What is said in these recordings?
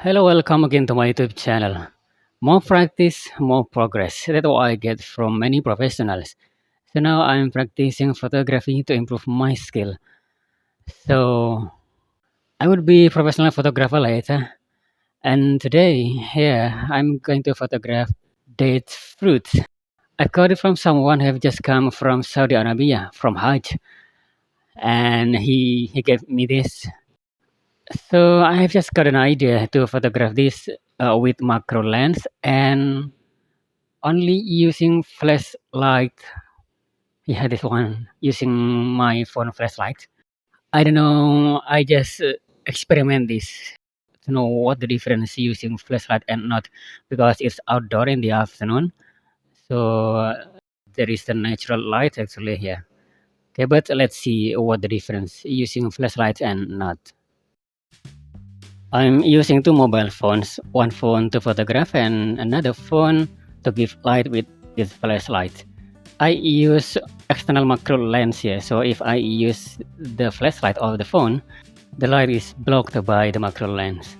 Hello, welcome again to my YouTube channel. More practice, more progress. That's what I get from many professionals. So now I'm practicing photography to improve my skill. So I would be professional photographer later. And today, here, I'm going to photograph date fruits. I got it from someone who have just come from Saudi Arabia, from Hajj. And he gave me this. So I have just got an idea to photograph this with macro lens and only using flashlight. Yeah, this one using my phone flashlight. I don't know. I just experiment this to know what the difference using flashlight and not because it's outdoor in the afternoon. So there is the natural light actually here. Okay, but let's see what the difference using flashlight and not. I'm using two mobile phones, one phone to photograph and another phone to give light with this flashlight. I use external macro lens here, so if I use the flashlight of the phone, the light is blocked by the macro lens.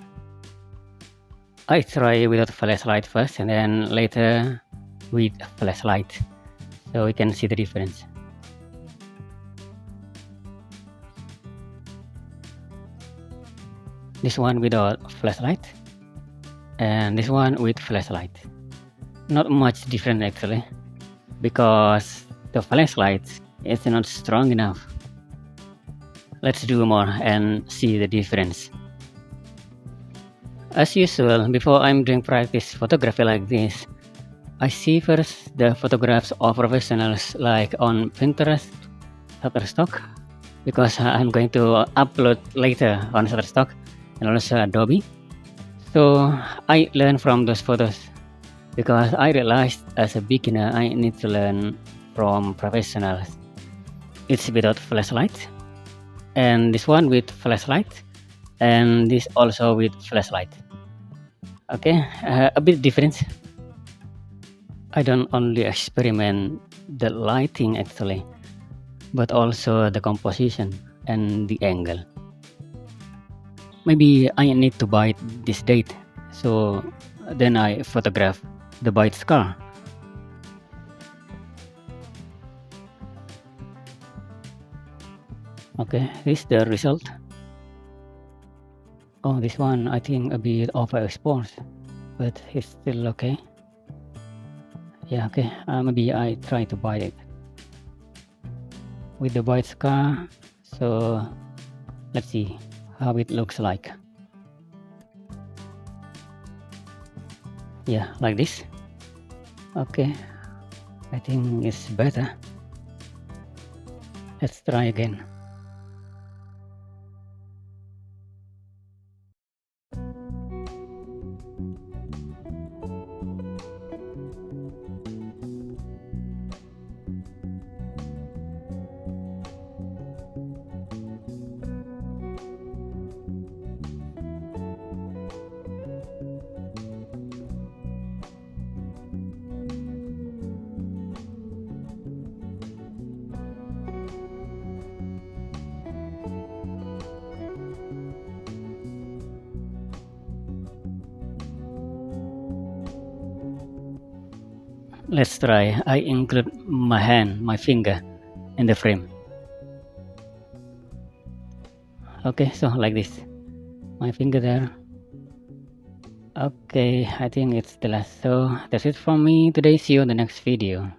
I try without flashlight first and then later with flashlight, so we can see the difference. This one without flashlight and this one with flashlight. Not much different actually, because the flashlight is not strong enough. Let's do more and see the difference. As usual, before I'm doing practice photography like this, I see first the photographs of professionals like on Pinterest, Shutterstock, because I'm going to upload later on Shutterstock and also Adobe. So I learn from those photos because I realized as a beginner I need to learn from professionals. It's without flashlight, and this one with flashlight, and this also with flashlight. Okay, a bit different. I don't only experiment the lighting actually, but also the composition and the angle. Maybe I need to buy this date, so then I photograph the bite scar. Okay, this is the result. Oh, this one I think a bit overexposed, but it's still okay. Yeah, okay, maybe I try to buy it with the bite scar. So let's see how it looks like. Yeah, like this. Okay, I think it's better. Let's try again. Let's try. I include my hand, my finger in the frame. Okay, so like this. My finger there. Okay, I think it's the last. So that's it from me today. See you in the next video.